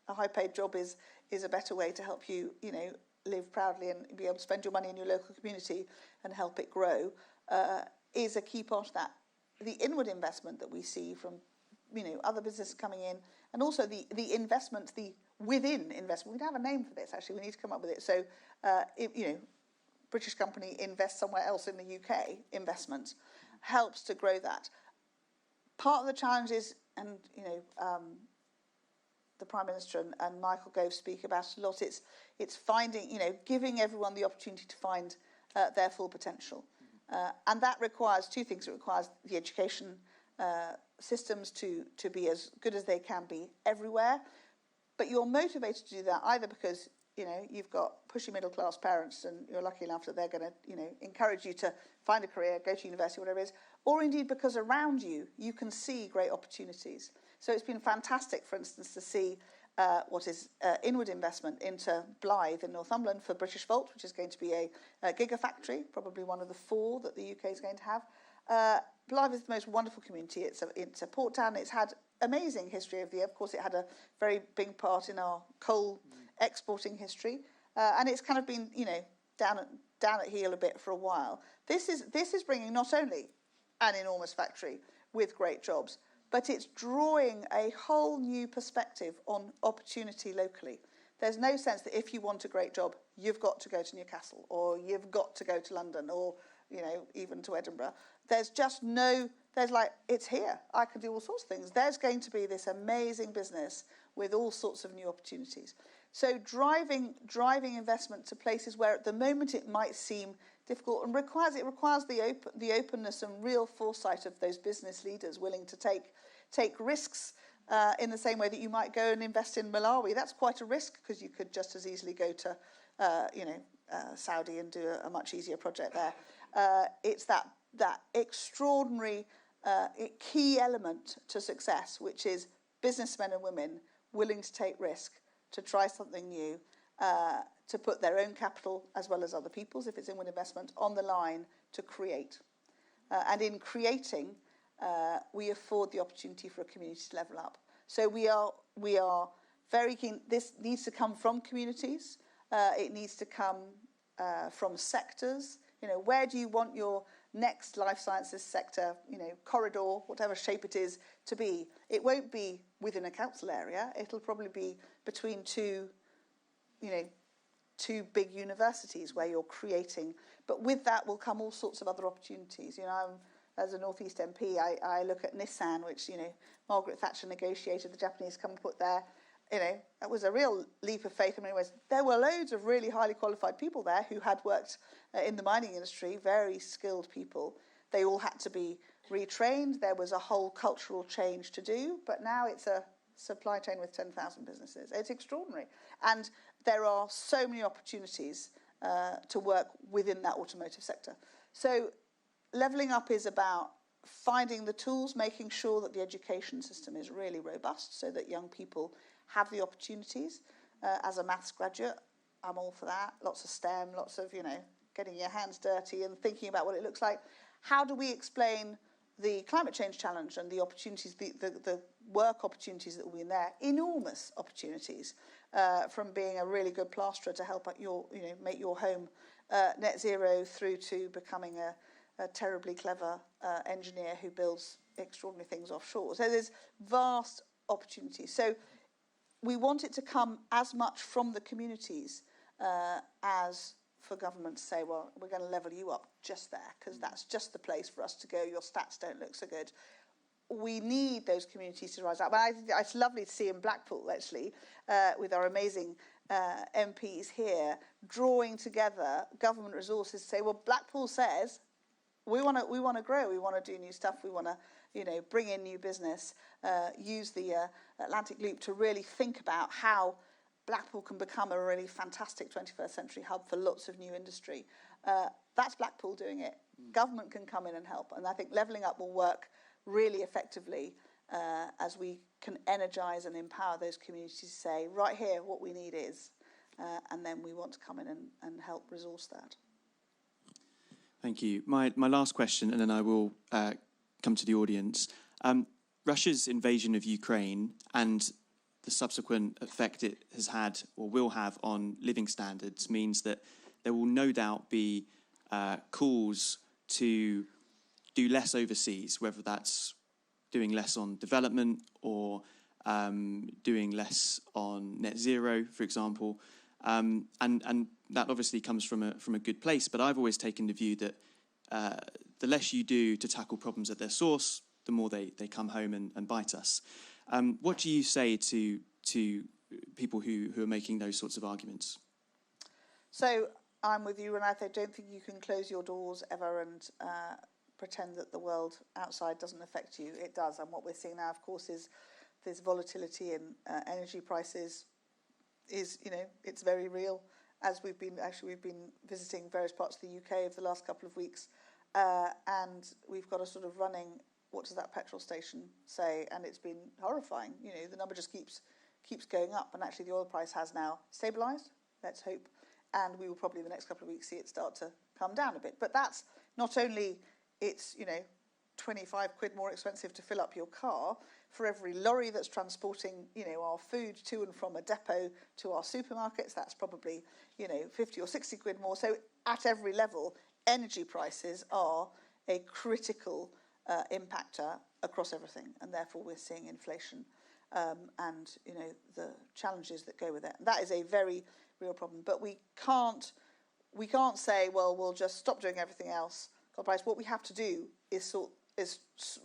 Speaker 3: a high-paid job is a better way to help you live proudly and be able to spend your money in your local community and help it grow, is a key part of that. The inward investment that we see from other businesses coming in, and also the investment, the within investment. We don't have a name for this, actually. We need to come up with it. So, British company invests somewhere else in the UK, investment helps to grow that. Part of the challenge is, and the Prime Minister and Michael Gove speak about it a lot, it's finding, giving everyone the opportunity to find their full potential. And that requires two things. It requires the education systems to be as good as they can be everywhere. But you're motivated to do that either because, you've got pushy middle-class parents and you're lucky enough that they're going to, encourage you to find a career, go to university, whatever it is, or indeed because around you can see great opportunities. So it's been fantastic, for instance, to see what is inward investment into Blythe in Northumberland for British Volt, which is going to be a gigafactory, probably one of the 4 that the UK is going to have. Blythe is the most wonderful community. It's a port town. It's had amazing history over the year. Of course, it had a very big part in our coal exporting history, and it's kind of been, down at heel a bit for a while. This is bringing not only an enormous factory with great jobs, but it's drawing a whole new perspective on opportunity locally. There's no sense that if you want a great job, you've got to go to Newcastle, or you've got to go to London, or, you know, even to Edinburgh. There's just no, there's like, it's here. I can do all sorts of things. There's going to be this amazing business with all sorts of new opportunities. So driving investment to places where at the moment it might seem difficult, and requires the openness and real foresight of those business leaders willing to take risks in the same way that you might go and invest in Malawi. That's quite a risk, because you could just as easily go to Saudi and do a much easier project there. It's that extraordinary key element to success, which is businessmen and women willing to take risk, to try something new, to put their own capital as well as other people's, if it's inward investment, on the line to create. And in creating, we afford the opportunity for a community to level up. So we are very keen. This needs to come from communities. It needs to come from sectors. You know, where do you want your next life sciences sector, you know, corridor, whatever shape it is, to be? It won't be within a council area. It'll probably be between two big universities where you're creating. But with that will come all sorts of other opportunities. You know, as a North East MP, I look at Nissan, which, you know, Margaret Thatcher negotiated, the Japanese come and put there. You know, that was a real leap of faith in many ways. There were loads of really highly qualified people there who had worked in the mining industry, very skilled people. They all had to be retrained. There was a whole cultural change to do, but now it's a supply chain with 10,000 businesses. It's extraordinary. And there are so many opportunities to work within that automotive sector. So levelling up is about finding the tools, making sure that the education system is really robust so that young people have the opportunities. As a maths graduate, I'm all for that. Lots of STEM, lots of, you know, getting your hands dirty and thinking about what it looks like. How do we explain the climate change challenge and the opportunities, the work opportunities that will be in there? Enormous opportunities, from being a really good plasterer to help make your home net zero, through to becoming a terribly clever engineer who builds extraordinary things offshore. So there's vast opportunities. So we want it to come as much from the communities as for government to say, well, we're going to level you up just there, because that's just the place for us to go. Your stats don't look so good. We need those communities to rise up. And it's lovely to see in Blackpool, actually, with our amazing MPs here, drawing together government resources to say, well, Blackpool says we want to grow, we want to do new stuff, we want to, you know, bring in new business, use the Atlantic Loop to really think about how Blackpool can become a really fantastic 21st century hub for lots of new industry. That's Blackpool doing it. Government can come in and help. And I think levelling up will work really effectively as we can energise and empower those communities to say, right here, what we need is, and then we want to come in and help resource that.
Speaker 4: Thank you. My last question, and then I will come to the audience. Russia's invasion of Ukraine and the subsequent effect it has had or will have on living standards means that there will no doubt be calls to do less overseas, whether that's doing less on development or doing less on net zero, for example. And that obviously comes from a good place, but I've always taken the view that the less you do to tackle problems at their source, the more they come home and bite us. What do you say to people who are making those sorts of arguments? So
Speaker 3: I'm with you, and I don't think you can close your doors ever and pretend that the world outside doesn't affect you. It does, and what we're seeing now, of course, is this volatility in energy prices. Is, you know, it's very real. As we've been visiting various parts of the UK over the last couple of weeks, and we've got a sort of running, what does that petrol station say? And it's been horrifying. You know, the number just keeps going up, and actually the oil price has now stabilised, let's hope, and we will probably in the next couple of weeks see it start to come down a bit. But that's not only, it's, you know, 25 quid more expensive to fill up your car for every lorry that's transporting, you know, our food to and from a depot to our supermarkets. That's probably, you know, 50 or 60 quid more. So at every level, energy prices are a critical impactor across everything, and therefore we're seeing inflation and the challenges that go with it. And that is a very real problem. But we can't say, well, we'll just stop doing everything else. What we have to do is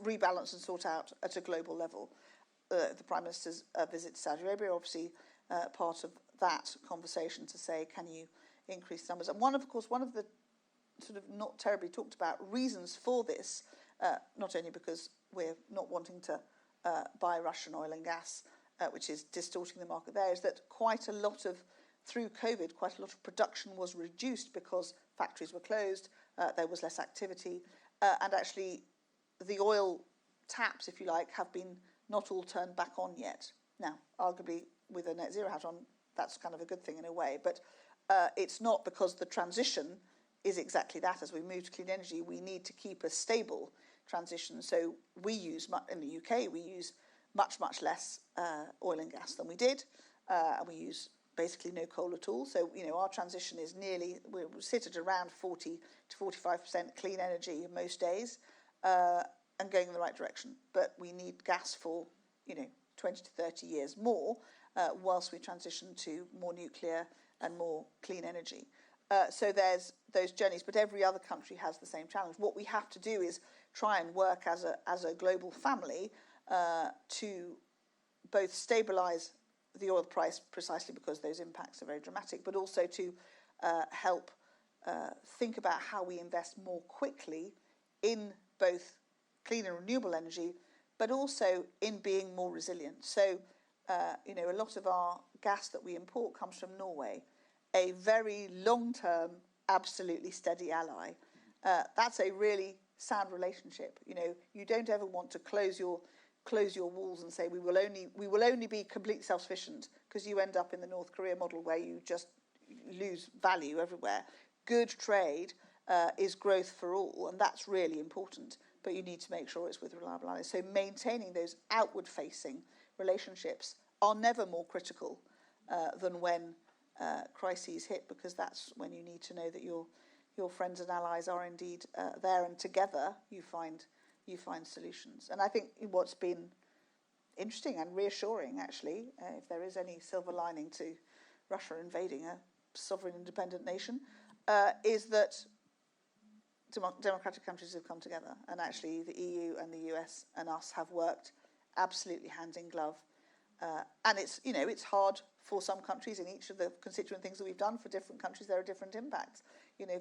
Speaker 3: rebalance and sort out at a global level. The Prime Minister's visit to Saudi Arabia, obviously part of that conversation to say, can you increase numbers? And one of the sort of not terribly talked about reasons for this, not only because we're not wanting to buy Russian oil and gas, which is distorting the market there, is that through COVID, quite a lot of production was reduced because factories were closed, there was less activity, and actually the oil taps, if you like, have been not all turned back on yet. Now, arguably, with a net zero hat on, that's kind of a good thing in a way, but it's not, because the transition is exactly that. As we move to clean energy, we need to keep a stable transition. So in the UK, we use much, much less oil and gas than we did, and we use basically no coal at all. So, our transition is we sit at around 40 to 45% clean energy most days, and going in the right direction. But we need gas for, 20 to 30 years more, whilst we transition to more nuclear and more clean energy. So there's those journeys, but every other country has the same challenge. What we have to do is try and work as a global family to both stabilise the oil price, precisely because those impacts are very dramatic, but also to help think about how we invest more quickly in both clean and renewable energy, but also in being more resilient. So, a lot of our gas that we import comes from Norway, a very long-term, absolutely steady ally. That's a really sound relationship. You don't ever want to close your walls and say we will only be completely self-sufficient, because you end up in the North Korea model where you just lose value everywhere. Good trade is growth for all, and that's really important. But you need to make sure it's with reliable allies. So maintaining those outward-facing relationships are never more critical than when crises hit, because that's when you need to know that your friends and allies are indeed there, and together you find solutions. And I think what's been interesting and reassuring, actually, if there is any silver lining to Russia invading a sovereign independent nation, is that democratic countries have come together, and actually the EU and the US and us have worked absolutely hand in glove. And it's hard for some countries in each of the constituent things that we've done. For different countries, there are different impacts.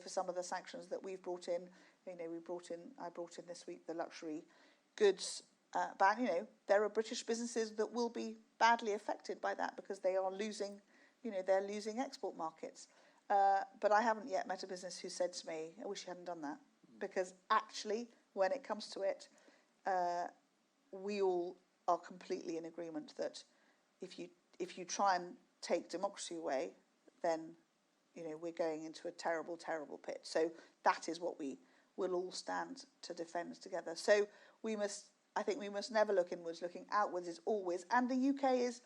Speaker 3: For some of the sanctions that we've brought in, I brought in this week the luxury goods ban. There are British businesses that will be badly affected by that, because they are losing, they're losing export markets. But I haven't yet met a business who said to me, I wish you hadn't done that. Because actually, when it comes to it, we all are completely in agreement that if you try and take democracy away, then we're going into a terrible, terrible pit. So that is what we will all stand to defend together. So I think we must never look inwards. Looking outwards is always, and the UK is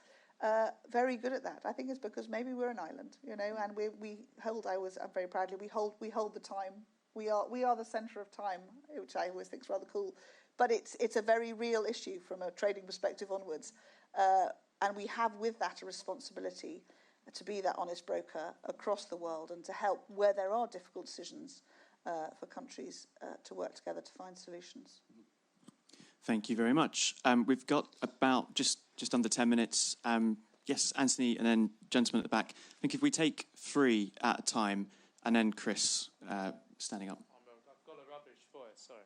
Speaker 3: very good at that. I think it's because maybe we're an island, and we hold. I'm very proudly we hold the time. We are the centre of time, which I always think is rather cool. But it's a very real issue from a trading perspective onwards, and we have with that a responsibility to be that honest broker across the world, and to help where there are difficult decisions for countries to work together to find solutions.
Speaker 4: Thank you very much. We've got about just under 10 minutes. Yes, Anthony, and then gentleman at the back. I think if we take 3 at a time, and then Chris standing up.
Speaker 5: I've got a rubbish voice, sorry.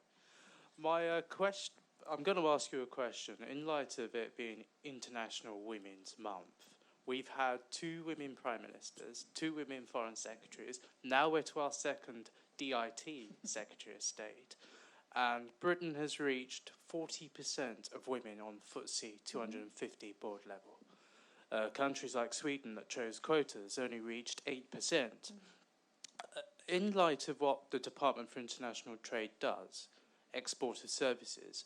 Speaker 5: My question, I'm going to ask you a question. In light of it being International Women's Month, we've had 2 women prime ministers, 2 women foreign secretaries. Now we're to our second DIT Secretary of State. And Britain has reached 40% of women on FTSE 250 board level. Countries like Sweden that chose quotas only reached 8%. In light of what the Department for International Trade does, export of services,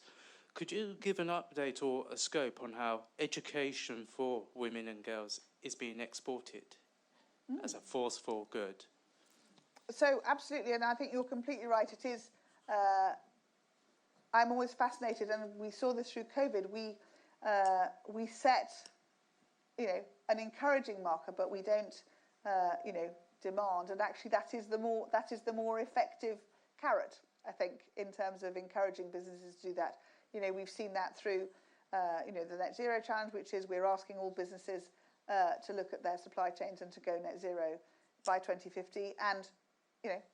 Speaker 5: could you give an update or a scope on how education for women and girls is being exported as a force for good?
Speaker 3: So absolutely, and I think you're completely right. It is. I'm always fascinated, and we saw this through COVID. we set, an encouraging marker, but we don't, demand. And actually, that is the more effective carrot, I think, in terms of encouraging businesses to do that. We've seen that through, the Net Zero Challenge, which is we're asking all businesses to look at their supply chains and to go net zero by 2050. And,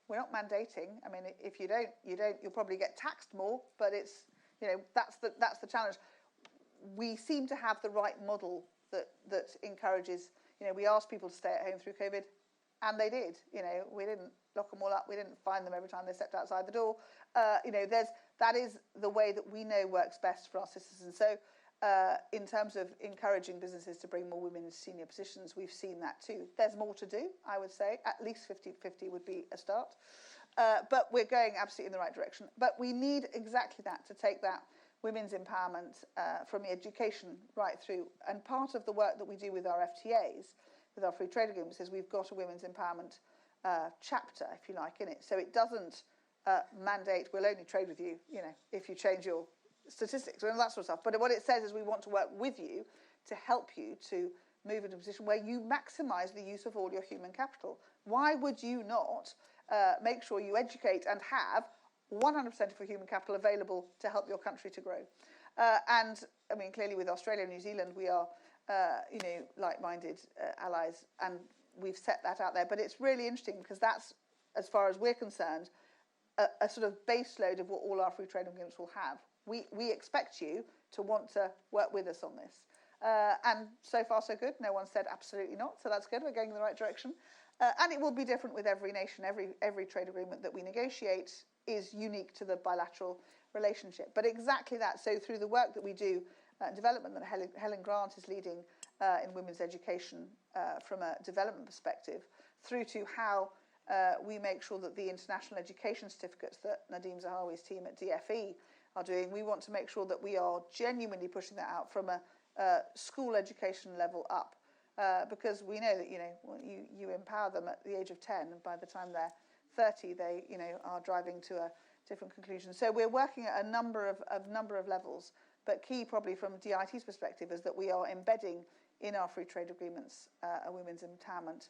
Speaker 3: we're not mandating. I mean, if you don't, you'll probably get taxed more, but it's, that's the challenge. We seem to have the right model that encourages, we asked people to stay at home through COVID, and they did. We didn't lock them all up. We didn't find them every time they stepped outside the door. That is the way that we know works best for our citizens. So in terms of encouraging businesses to bring more women into senior positions, we've seen that too. There's more to do, I would say. At least 50-50 would be a start. But we're going absolutely in the right direction. But we need exactly that to take that women's empowerment from education right through. And part of the work that we do with our FTAs, with our free trade agreements, is we've got a women's empowerment chapter, if you like, in it. So it doesn't mandate we'll only trade with you, if you change your statistics and all that sort of stuff. But what it says is we want to work with you to help you to move into a position where you maximise the use of all your human capital. Why would you not make sure you educate and have 100% of your human capital available to help your country to grow? And, I mean, clearly with Australia and New Zealand, we are, like-minded allies, and we've set that out there. But it's really interesting because that's, as far as we're concerned, a sort of base load of what all our free trade agreements will have. We expect you to want to work with us on this. And so far, so good. No one said absolutely not, so that's good. We're going in the right direction. And it will be different with every nation. Every trade agreement that we negotiate is unique to the bilateral relationship. But exactly that. So through the work that we do in development that Helen Grant is leading in women's education from a development perspective, through to how we make sure that the international education certificates that Nadeem Zahawi's team at DFE are doing, we want to make sure that we are genuinely pushing that out from a school education level up. Because we know that, you empower them at the age of 10, and by the time they're 30, they, are driving to a different conclusion. So we're working at a number of levels, but key probably from DIT's perspective is that we are embedding in our free trade agreements a women's empowerment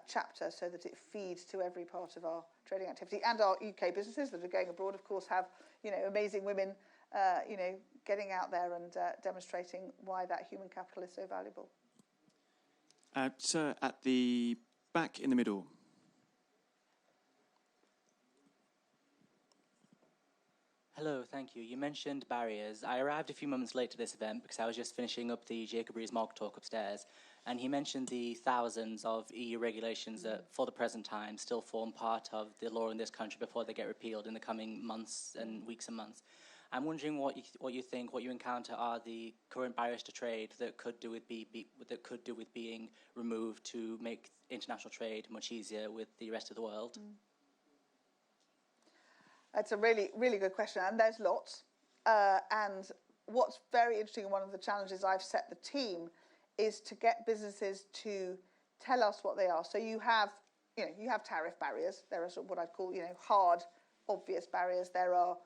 Speaker 3: chapter so that it feeds to every part of our trading activity. And our UK businesses that are going abroad, of course, have, amazing women, getting out there and demonstrating why that human capital is so valuable.
Speaker 4: Sir, at the back in the middle.
Speaker 6: Hello, thank you. You mentioned barriers. I arrived a few moments late to this event because I was just finishing up the Jacob Rees-Mogg talk upstairs, and he mentioned the thousands of EU regulations that, for the present time, still form part of the law in this country before they get repealed in the coming months and weeks and months. I'm wondering what you encounter are the current barriers to trade that could do with being removed to make international trade much easier with the rest of the world.
Speaker 3: That's a really, really good question, and there's lots. And what's very interesting, and one of the challenges I've set the team is to get businesses to tell us what they are. So you have tariff barriers. There are sort of what I'd call, hard, obvious barriers. There are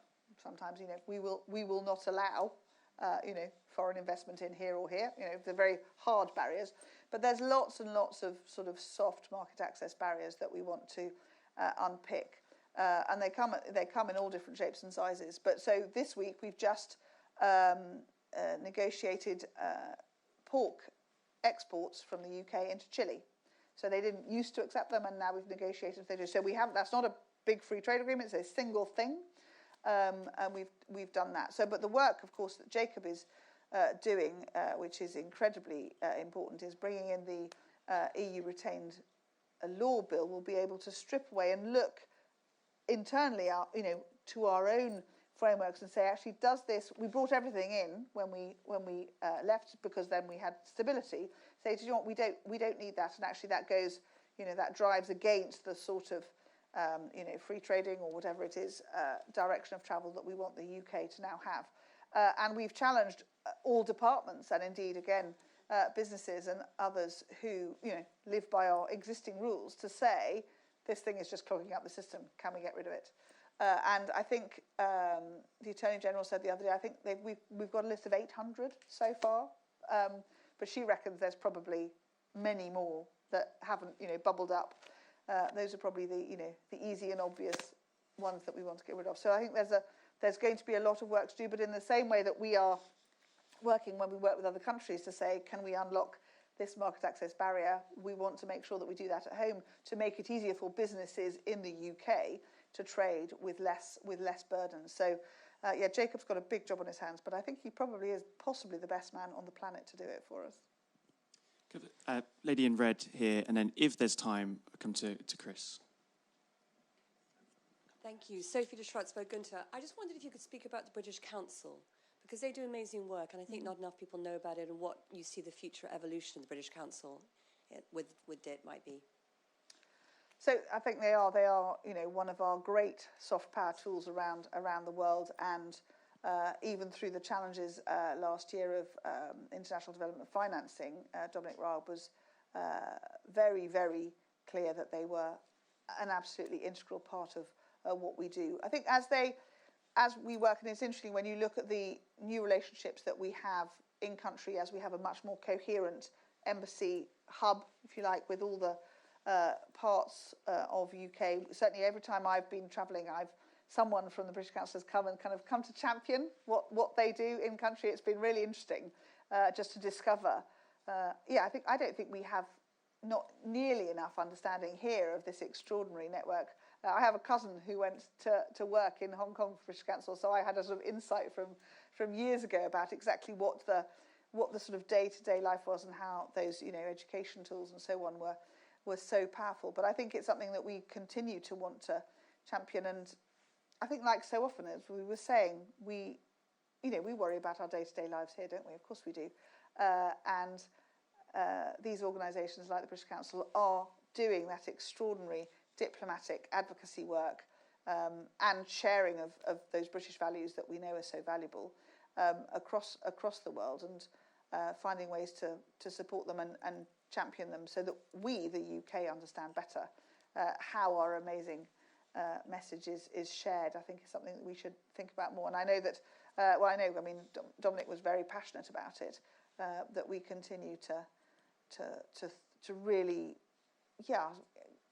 Speaker 3: sometimes, we will not allow, foreign investment in here or here. They're very hard barriers. But there's lots and lots of sort of soft market access barriers that we want to unpick. And they come in all different shapes and sizes. But so this week we've just negotiated pork exports from the UK into Chile. So they didn't used to accept them, and now we've negotiated. So we haven't. That's not a big free trade agreement. It's a single thing, and we've done that. So, but the work, of course, that Jacob is doing, which is incredibly important, is bringing in the EU retained law bill. Will be able to strip away and look internally, to our own frameworks and say, actually, does this? We brought everything in when we left because then we had stability. Say, do you know what? We don't need that, and actually that goes, that drives against the sort of, free trading or whatever it is direction of travel that we want the UK to now have. And we've challenged all departments and indeed again businesses and others who live by our existing rules to say, this thing is just clogging up the system. Can we get rid of it? And I think the Attorney General said the other day, I think we've got a list of 800 so far, but she reckons there's probably many more that haven't, bubbled up. Those are probably the easy and obvious ones that we want to get rid of. So I think there's going to be a lot of work to do, but in the same way that we are working when we work with other countries to say, can we unlock this market access barrier? We want to make sure that we do that at home to make it easier for businesses in the UK to trade with less burden. So, Jacob's got a big job on his hands, but I think he probably is possibly the best man on the planet to do it for us.
Speaker 4: Lady in red here, and then if there's time, I'll come to Chris.
Speaker 7: Thank you. Sophie de Schwartzberg-Gunther. I just wondered if you could speak about the British Council, because they do amazing work, and I think not enough people know about it and what you see the future evolution of the British Council with DIT might be.
Speaker 3: So I think they are, one of our great soft power tools around the world, and even through the challenges last year of international development financing, Dominic Raab was very, very clear that they were an absolutely integral part of what we do. I think as we work, and it's interesting when you look at the new relationships that we have in country, as we have a much more coherent embassy hub, if you like, with all the parts of UK. Certainly every time I've been travelling, someone from the British Council has come to champion what they do in country. It's been really interesting just to discover. I don't think we have not nearly enough understanding here of this extraordinary network. I have a cousin who went to work in Hong Kong for British Council, so I had a sort of insight from years ago about exactly what the sort of day-to-day life was and how those education tools and so on were so powerful. But I think it's something that we continue to want to champion. And I think, like so often, as we were saying, we worry about our day-to-day lives here, don't we? Of course we do. And these organisations like the British Council are doing that extraordinary diplomatic advocacy work and sharing of those British values that we know are so valuable across the world, and finding ways to support them and champion them so that we, the UK, understand better how our amazing message is shared. I think is something that we should think about more. And I know that, Dominic was very passionate about it, that we continue to really,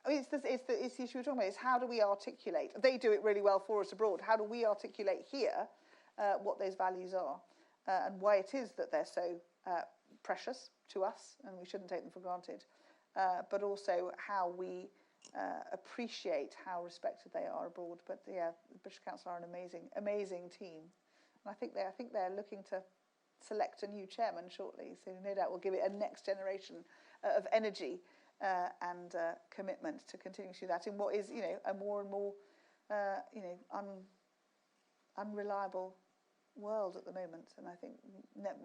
Speaker 3: it's the issue we're talking about, is how do we articulate? They do it really well for us abroad. How do we articulate here what those values are and why it is that they're so precious to us and we shouldn't take them for granted, but also how we appreciate how respected they are abroad. But the British Council are an amazing team, and I think they're looking to select a new chairman shortly, so no doubt we'll give it a next generation of energy and commitment to continue to do that in what is a more and more unreliable world at the moment. And I think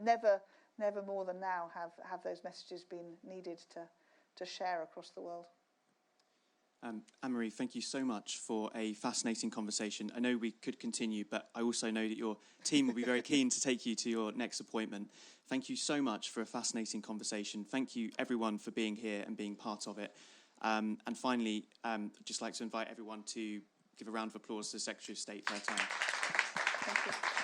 Speaker 3: never more than now have those messages been needed to share across the world.
Speaker 4: Anne-Marie, thank you so much for a fascinating conversation. I know we could continue, but I also know that your team will be very keen to take you to your next appointment. Thank you so much for a fascinating conversation. Thank you, everyone, for being here and being part of it. And finally, I'd just like to invite everyone to give a round of applause to the Secretary of State for her time.
Speaker 3: Thank you.